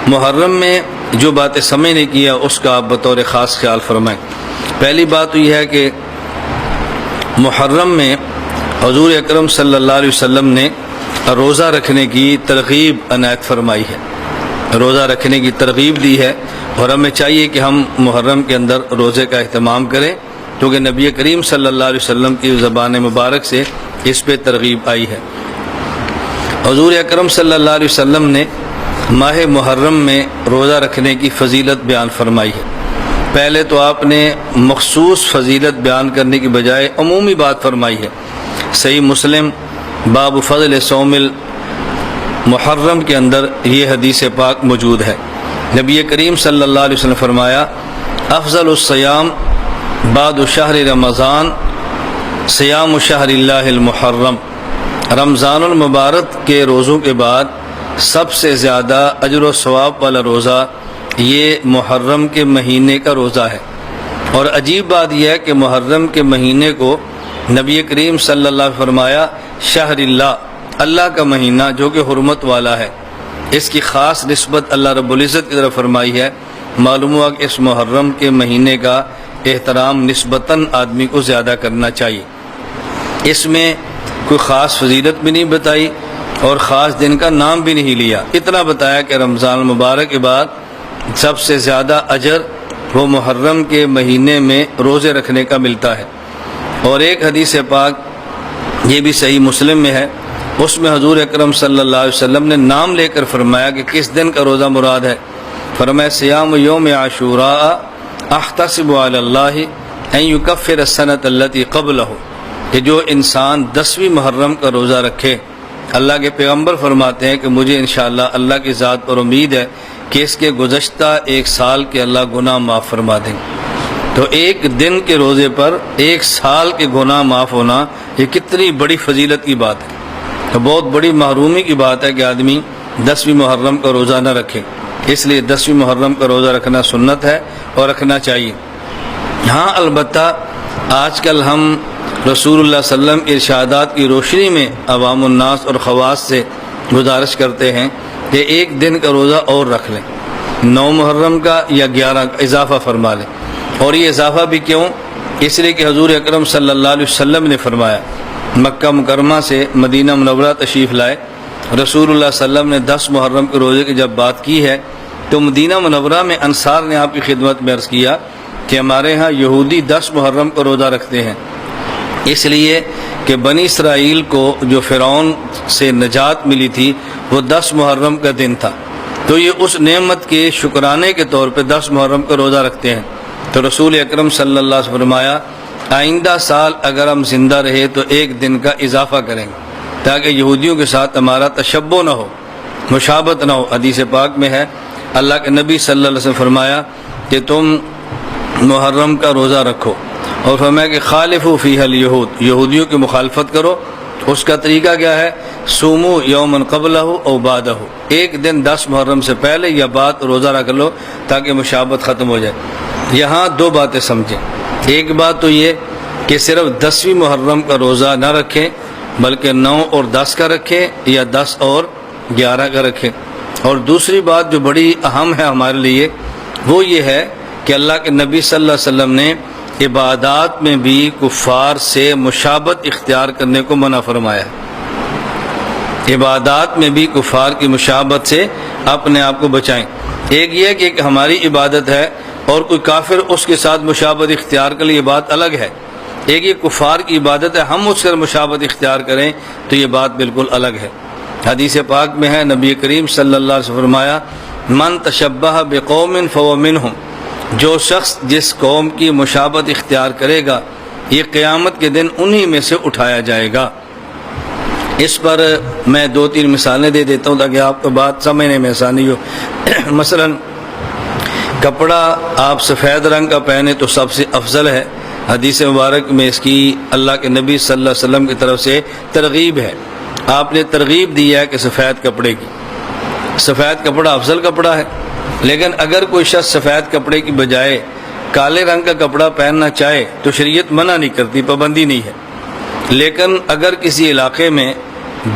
محرم میں جو باتیں سمجھنے کی ہے اس کا آپ بطور خاص خیال فرمائیں۔ پہلی بات تو یہ ہے کہ محرم میں حضور اکرم صلی اللہ علیہ وسلم نے روزہ رکھنے کی ترغیب عنایت فرمائی ہے، روزہ رکھنے کی ترغیب دی ہے، اور ہمیں چاہیے کہ ہم محرم کے اندر روزے کا اہتمام کریں، کیونکہ نبی کریم صلی اللہ علیہ وسلم کی زبان مبارک سے اس پہ ترغیب آئی ہے۔ حضور اکرم صلی اللہ علیہ وسلم نے ماہ محرم میں روزہ رکھنے کی فضیلت بیان فرمائی ہے۔ پہلے تو آپ نے مخصوص فضیلت بیان کرنے کی بجائے عمومی بات فرمائی ہے۔ صحیح مسلم باب فضل صوم المحرم کے اندر یہ حدیث پاک موجود ہے۔ نبی کریم صلی اللہ علیہ وسلم فرمایا افضل الصیام بعد شہر رمضان صیام شہر اللہ المحرم، رمضان المبارک کے روزوں کے بعد سب سے زیادہ اجر و ثواب والا روزہ یہ محرم کے مہینے کا روزہ ہے۔ اور عجیب بات یہ ہے کہ محرم کے مہینے کو نبی کریم صلی اللہ علیہ وسلم فرمایا شہر اللہ، اللہ کا مہینہ جو کہ حرمت والا ہے، اس کی خاص نسبت اللہ رب العزت کی طرف فرمائی ہے۔ معلوم ہوا کہ اس محرم کے مہینے کا احترام نسبتاً آدمی کو زیادہ کرنا چاہیے۔ اس میں کوئی خاص فضیلت بھی نہیں بتائی اور خاص دن کا نام بھی نہیں لیا، اتنا بتایا کہ رمضان المبارک کے بعد سب سے زیادہ اجر وہ محرم کے مہینے میں روزے رکھنے کا ملتا ہے۔ اور ایک حدیث پاک یہ بھی صحیح مسلم میں ہے، اس میں حضور اکرم صلی اللہ علیہ وسلم نے نام لے کر فرمایا کہ کس دن کا روزہ مراد ہے۔ فرمایا سیام یوم عاشوراء احتسب علی اللہ ان یکفر السنۃ التی قبلہ، کہ جو انسان 10ویں محرم کا روزہ رکھے، اللہ کے پیغمبر فرماتے ہیں کہ مجھے انشاءاللہ اللہ کی ذات پر امید ہے کہ اس کے گزشتہ ایک سال کے اللہ گناہ معاف فرما دیں گے۔ تو ایک دن کے روزے پر ایک سال کے گناہ معاف ہونا یہ کتنی بڑی فضیلت کی بات ہے۔ تو بہت بڑی محرومی کی بات ہے کہ آدمی 10ویں محرم کا روزہ نہ رکھے، اس لیے 10ویں محرم کا روزہ رکھنا سنت ہے اور رکھنا چاہیے۔ ہاں البتہ آج کل ہم رسول اللہ صلی اللہ علیہ وسلم ارشادات کی روشنی میں عوام الناس اور خواص سے گزارش کرتے ہیں کہ ایک دن کا روزہ اور رکھ لیں، 9 محرم کا یا 11 کا اضافہ فرما لیں۔ اور یہ اضافہ بھی کیوں؟ اس لیے کہ حضور اکرم صلی اللہ علیہ وسلم نے فرمایا، مکہ مکرمہ سے مدینہ منورہ تشریف لائے، رسول اللہ صلی اللہ علیہ وسلم نے 10 محرم کے روزے کی جب بات کی ہے تو مدینہ منورہ میں انصار نے آپ کی خدمت میں عرض کیا کہ ہمارے ہاں یہودی 10 محرم کا روزہ رکھتے ہیں، اس لیے کہ بنی اسرائیل کو جو فرعون سے نجات ملی تھی وہ 10 محرم کا دن تھا، تو یہ اس نعمت کے شکرانے کے طور پہ 10 محرم کا روزہ رکھتے ہیں۔ تو رسول اکرم صلی اللہ علیہ وسلم فرمایا آئندہ سال اگر ہم زندہ رہے تو ایک دن کا اضافہ کریں گے تاکہ یہودیوں کے ساتھ ہمارا تشبہ نہ ہو، مشابہت نہ ہو۔ حدیث پاک میں ہے اللہ کے نبی صلی اللہ علیہ وسلم فرمایا کہ تم محرم کا روزہ رکھو، اور فرمایا کہ خالفوا فیہ الیہود، یہودیوں کی مخالفت کرو۔ اس کا طریقہ کیا ہے؟ صوموا یوما قبلہ او بعدہ، ایک دن 10 محرم سے پہلے یا بعد روزہ رکھ لو تاکہ مشابہت ختم ہو جائے۔ یہاں 2 باتیں سمجھیں، ایک بات تو یہ کہ صرف 10ویں محرم کا روزہ نہ رکھیں بلکہ 9 اور 10 کا رکھیں یا 10 اور 11 کا رکھیں۔ اور دوسری بات جو بڑی اہم ہے ہمارے لیے وہ یہ ہے کہ اللہ کے نبی صلی اللہ علیہ وسلم نے عبادات میں بھی کفار سے مشابہت اختیار کرنے کو منع فرمایا ہے۔ عبادات میں بھی کفار کی مشابہت سے اپنے آپ کو بچائیں۔ ایک یہ کہ ہماری عبادت ہے اور کوئی کافر اس کے ساتھ مشابہت اختیار کر لے، یہ بات الگ ہے۔ ایک یہ کفار کی عبادت ہے، ہم اس سے مشابہت اختیار کریں تو یہ بات بالکل الگ ہے۔ حدیث پاک میں ہے نبی کریم صلی اللہ علیہ وسلم فرمایا من تشبہ بقوم فهو منہم، جو شخص جس قوم کی مشابہت اختیار کرے گا یہ قیامت کے دن انہی میں سے اٹھایا جائے گا۔ اس پر میں 2-3 مثالیں دے دیتا ہوں تاکہ آپ کو بات سمجھنے میں آسانی ہو۔ مثلا کپڑا آپ سفید رنگ کا پہنے تو سب سے افضل ہے، حدیث مبارک میں اس کی اللہ کے نبی صلی اللہ علیہ وسلم کی طرف سے ترغیب ہے، آپ نے ترغیب دی ہے کہ سفید کپڑے کی، سفید کپڑا افضل کپڑا ہے۔ لیکن اگر کوئی شخص سفید کپڑے کی بجائے کالے رنگ کا کپڑا پہننا چاہے تو شریعت منع نہیں کرتی، پابندی نہیں ہے۔ لیکن اگر کسی علاقے میں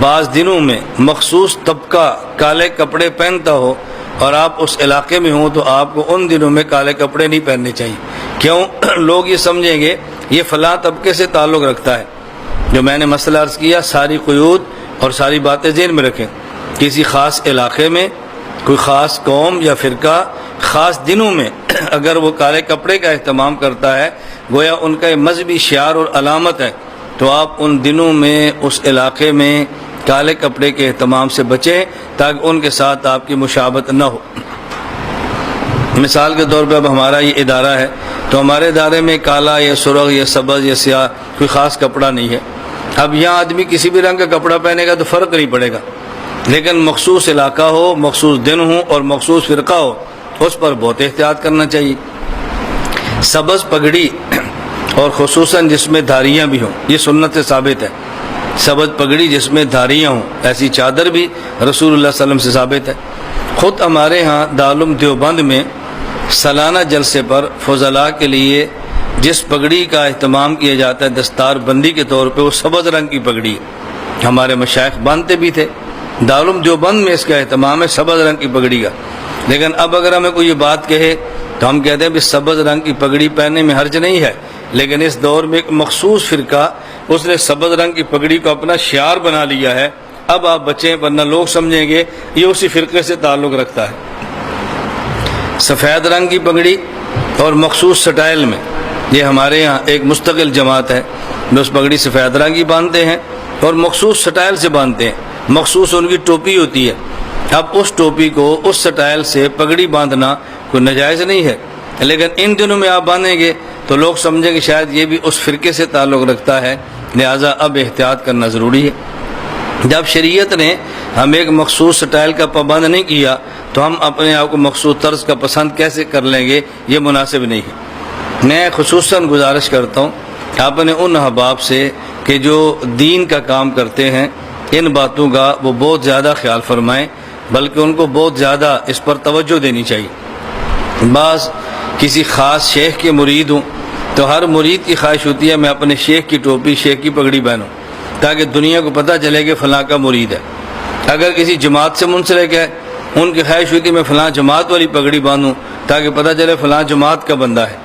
بعض دنوں میں مخصوص طبقہ کالے کپڑے پہنتا ہو اور آپ اس علاقے میں ہوں تو آپ کو ان دنوں میں کالے کپڑے نہیں پہننے چاہیے. کیوں؟ لوگ یہ سمجھیں گے یہ فلاں طبقے سے تعلق رکھتا ہے. جو میں نے مسئلہ عرض کیا، ساری قیود اور ساری باتیں ذہن میں رکھیں. کسی خاص علاقے میں کوئی خاص قوم یا فرقہ خاص دنوں میں اگر وہ کالے کپڑے کا اہتمام کرتا ہے، گویا ان کا مذہبی شعار اور علامت ہے، تو آپ ان دنوں میں اس علاقے میں کالے کپڑے کے اہتمام سے بچیں تاکہ ان کے ساتھ آپ کی مشابہت نہ ہو. مثال کے طور پہ اب ہمارا یہ ادارہ ہے تو ہمارے ادارے میں کالا یا سرخ یا سبز یا سیاہ کوئی خاص کپڑا نہیں ہے. اب یہاں آدمی کسی بھی رنگ کا کپڑا پہنے گا تو فرق نہیں پڑے گا، لیکن مخصوص علاقہ ہو، مخصوص دن ہو اور مخصوص فرقہ ہو، اس پر بہت احتیاط کرنا چاہیے. سبز پگڑی اور خصوصاً جس میں دھاریاں بھی ہوں، یہ سنت سے ثابت ہے. سبز پگڑی جس میں دھاریاں ہوں، ایسی چادر بھی رسول اللہ صلی اللہ علیہ وسلم سے ثابت ہے. خود ہمارے ہاں دارالعلوم دیوبند میں سالانہ جلسے پر فضلاء کے لیے جس پگڑی کا اہتمام کیا جاتا ہے دستار بندی کے طور پہ، وہ سبز رنگ کی پگڑی ہے. ہمارے مشائخ باندھتے بھی تھے. دارالعلوم دیوبند میں اس کا اہتمام ہے سبز رنگ کی پگڑی کا. لیکن اب اگر ہمیں کوئی یہ بات کہے تو ہم کہتے ہیں کہ سبز رنگ کی پگڑی پہننے میں حرج نہیں ہے، لیکن اس دور میں ایک مخصوص فرقہ اس نے سبز رنگ کی پگڑی کو اپنا شعار بنا لیا ہے. اب آپ بچیں ورنہ لوگ سمجھیں گے یہ اسی فرقے سے تعلق رکھتا ہے. سفید رنگ کی پگڑی اور مخصوص سٹائل میں، یہ ہمارے ہاں ایک مستقل جماعت ہے جو اس پگڑی سفید رنگ کی باندھتے ہیں اور مخصوص سٹائل سے باندھتے ہیں. مخصوص ان کی ٹوپی ہوتی ہے. اب اس ٹوپی کو اس سٹائل سے پگڑی باندھنا کوئی ناجائز نہیں ہے، لیکن ان دنوں میں آپ باندھیں گے تو لوگ سمجھیں کہ شاید یہ بھی اس فرقے سے تعلق رکھتا ہے، لہٰذا اب احتیاط کرنا ضروری ہے. جب شریعت نے ہم ایک مخصوص سٹائل کا پابند نہیں کیا تو ہم اپنے آپ کو مخصوص طرز کا پسند کیسے کر لیں گے؟ یہ مناسب نہیں ہے. میں خصوصاً گزارش کرتا ہوں اپنے ان احباب سے کہ جو دین کا کام کرتے ہیں ان باتوں کا وہ بہت زیادہ خیال فرمائیں، بلکہ ان کو بہت زیادہ اس پر توجہ دینی چاہیے. بعض کسی خاص شیخ کے مرید ہوں تو ہر مرید کی خواہش ہوتی ہے میں اپنے شیخ کی ٹوپی، شیخ کی پگڑی پہنوں تاکہ دنیا کو پتہ چلے کہ فلاں کا مرید ہے. اگر کسی جماعت سے منسلک ہے ان کی خواہش ہوئی کہ میں فلاں جماعت والی پگڑی باندھوں تاکہ پتہ چلے فلاں جماعت کا بندہ ہے.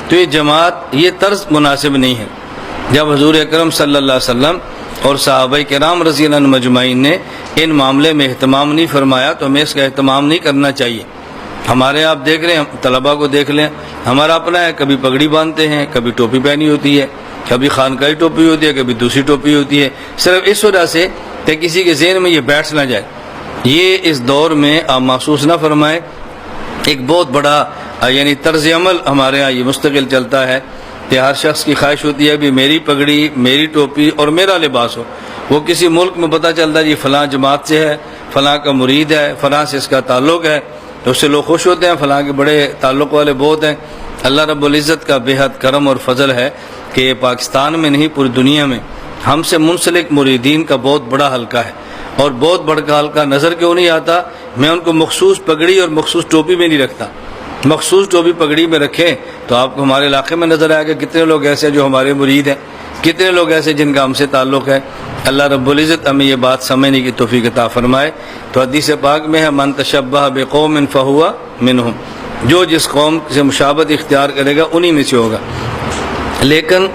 تو یہ جماعت، یہ طرز مناسب نہیں ہے. جب حضور اکرم صلی اللہ علیہ وسلم اور صحابہ کرام رضی اللہ عنہم اجمعین نے ان معاملے میں اہتمام نہیں فرمایا تو ہمیں اس کا اہتمام نہیں کرنا چاہیے. ہمارے آپ دیکھ رہے ہیں، طلباء کو دیکھ لیں، ہمارا اپنا ہے، کبھی پگڑی باندھتے ہیں، کبھی ٹوپی پہنی ہوتی ہے، کبھی خانقاہی ٹوپی ہوتی ہے، کبھی دوسری ٹوپی ہوتی ہے، صرف اس وجہ سے کہ کسی کے ذہن میں یہ بیٹھ نہ جائے. یہ اس دور میں آپ محسوس نہ فرمائیں. ایک بہت بڑا یعنی طرز عمل ہمارے یہاں یہ مستقل چلتا ہے کہ ہر شخص کی خواہش ہوتی ہے بھی میری پگڑی، میری ٹوپی اور میرا لباس ہو. وہ کسی ملک میں پتہ چلتا ہے یہ فلاں جماعت سے ہے، فلاں کا مرید ہے، فلاں سے اس کا تعلق ہے، تو اس سے لوگ خوش ہوتے ہیں، فلاں کے بڑے تعلق والے بہت ہیں. اللہ رب العزت کا بے حد کرم اور فضل ہے کہ یہ پاکستان میں نہیں پوری دنیا میں ہم سے منسلک مریدین کا بہت بڑا حلقہ ہے. اور بہت بڑا حلقہ نظر کیوں نہیں آتا؟ میں ان کو مخصوص پگڑی اور مخصوص ٹوپی میں نہیں رکھتا. مخصوص ٹوپی پگڑی میں رکھیں تو آپ کو ہمارے علاقے میں نظر آئے گا کتنے لوگ ایسے جو ہمارے مرید ہیں، کتنے لوگ ایسے جن کا ہم سے تعلق ہے. اللہ رب العزت ہمیں یہ بات سمجھنے کی توفیق عطا فرمائے. تو حدیث پاک میں ہے من تشبہ بقوم فہو منہم، جو جس قوم سے مشابہت اختیار کرے گا انہی میں سے ہوگا. لیکن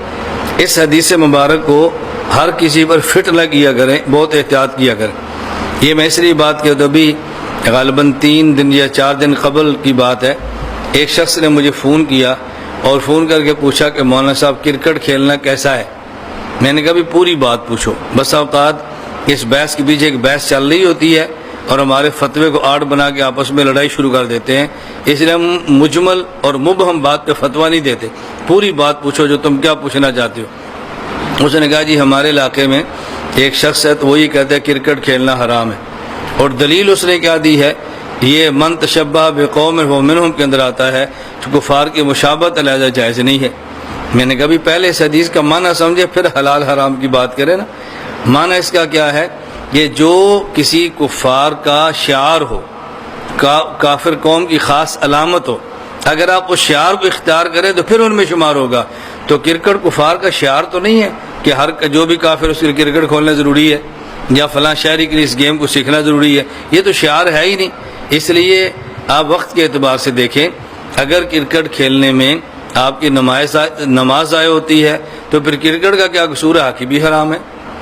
اس حدیث مبارک کو ہر کسی پر فٹ نہ کیا کریں، بہت احتیاط کیا کریں. یہ میں اس لیے بات کہتا بھی غالباً 3 دن یا 4 دن قبل کی بات ہے. ایک شخص نے مجھے فون کیا اور فون کر کے پوچھا کہ مولانا صاحب کرکٹ کھیلنا کیسا ہے. میں نے کہا بھی پوری بات پوچھو. بس اوقات اس بحث کے پیچھے ایک بحث چل رہی ہوتی ہے اور ہمارے فتوے کو آڑ بنا کے آپس میں لڑائی شروع کر دیتے ہیں. اس لیے ہم مجمل اور مبہم بات پہ فتویٰ نہیں دیتے. پوری بات پوچھو جو تم کیا پوچھنا چاہتے ہو. اس نے کہا جی ہمارے علاقے میں ایک شخص ہے تو وہی کہتا ہے کرکٹ کھیلنا حرام ہے، اور دلیل اس نے کیا دی ہے؟ یہ من تشبہ بقوم فہو منہم کے اندر آتا ہے تو کفار کی مشابہت علیحدہ جائز نہیں ہے. میں نے کبھی پہلے اس حدیث کا معنی سمجھے پھر حلال حرام کی بات کرے نا. معنی اس کا کیا ہے کہ جو کسی کفار کا شعار ہو، کافر قوم کی خاص علامت ہو، اگر آپ اس شعار کو اختیار کریں تو پھر ان میں شمار ہوگا. تو کرکٹ کفار کا شعار تو نہیں ہے کہ ہر جو بھی کافر اس کے لیے کرکٹ کھولنا ضروری ہے یا فلاں شہری کے لیے اس گیم کو سیکھنا ضروری ہے. یہ تو شعار ہے ہی نہیں. اس لیے آپ وقت کے اعتبار سے دیکھیں، اگر کرکٹ کھیلنے میں آپ کی نماز ضائع ہوتی ہے تو پھر کرکٹ کا کیا قصور ہے؟ ہاکی بھی حرام ہے،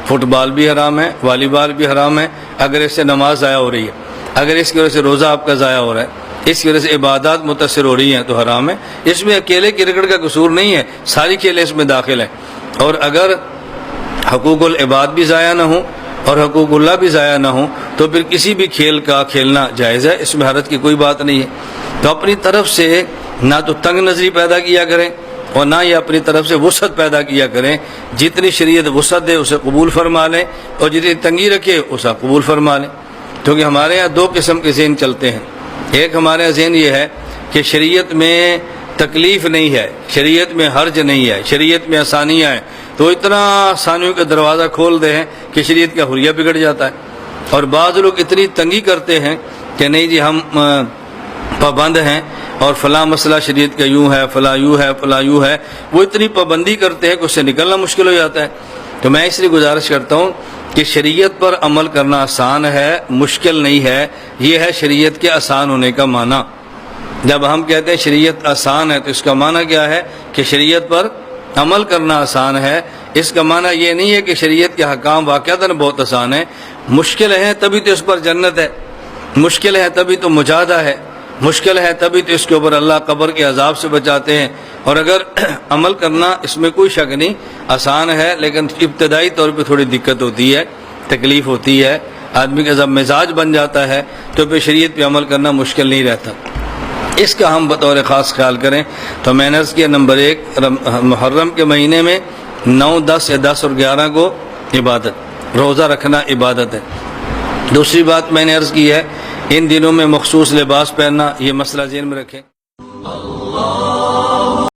فٹ بال بھی حرام ہے، والی بال بھی حرام ہے اگر اس سے نماز ضائع ہو رہی ہے، اگر اس کی وجہ سے روزہ آپ کا ضائع ہو رہا ہے، اس کی وجہ سے عبادات متاثر ہو رہی ہیں تو حرام ہے۔ اس میں اکیلے کرکٹ کا قصور نہیں ہے، ساری کھیلیں اس میں داخل ہیں۔ اور اگر حقوق العباد بھی ضائع نہ ہوں اور حقوق اللہ بھی ضائع نہ ہوں تو پھر کسی بھی کھیل کا کھیلنا جائز ہے، اس میں حرج کی کوئی بات نہیں ہے۔ تو اپنی طرف سے نہ تو تنگ نظری پیدا کیا کریں اور نہ ہی اپنی طرف سے وسعت پیدا کیا کریں، جتنی شریعت وسعت دے اسے قبول فرما لیں اور جتنی تنگی رکھے اسے قبول فرما لیں۔ کیونکہ ہمارے ہاں دو قسم کے ذہن چلتے ہیں، ایک ہمارے ہاں ذہن یہ ہے کہ شریعت میں تکلیف نہیں ہے، شریعت میں حرج نہیں ہے، شریعت میں آسانیاں ہیں، تو اتنا آسانیوں کا دروازہ کھول دے ہیں کہ شریعت کا حریہ بگڑ جاتا ہے۔ اور بعض لوگ اتنی تنگی کرتے ہیں کہ نہیں جی ہم پابند ہیں اور فلاں مسئلہ شریعت کا یوں ہے، فلاں یوں ہے، فلاں یوں ہے، وہ اتنی پابندی کرتے ہیں کہ اس سے نکلنا مشکل ہو جاتا ہے۔ تو میں اس لیے گزارش کرتا ہوں کہ شریعت پر عمل کرنا آسان ہے، مشکل نہیں ہے، یہ ہے شریعت کے آسان ہونے کا معنی۔ جب ہم کہتے ہیں شریعت آسان ہے تو اس کا معنی کیا ہے کہ شریعت پر عمل کرنا آسان ہے، اس کا معنی یہ نہیں ہے کہ شریعت کے حکام واقعتاً بہت آسان ہیں۔ مشکل ہے تبھی تو اس پر جنت ہے، مشکل ہے تبھی تو مجاہدہ ہے، مشکل ہے تبھی تو اس کے اوپر اللہ قبر کے عذاب سے بچاتے ہیں۔ اور اگر عمل کرنا اس میں کوئی شک نہیں آسان ہے، لیکن ابتدائی طور پہ تھوڑی دقت ہوتی ہے، تکلیف ہوتی ہے، آدمی کا جب مزاج بن جاتا ہے تو پھر شریعت پہ عمل کرنا مشکل نہیں رہتا۔ اس کا ہم بطور خاص خیال کریں تو میں نے عرض کیا، نمبر 1 محرم کے مہینے میں 9، 10 یا 10 اور 11 کو عبادت، روزہ رکھنا عبادت ہے۔ دوسری بات میں نے عرض کی ہے ان دنوں میں مخصوص لباس پہننا، یہ مسئلہ ذہن میں رکھیں۔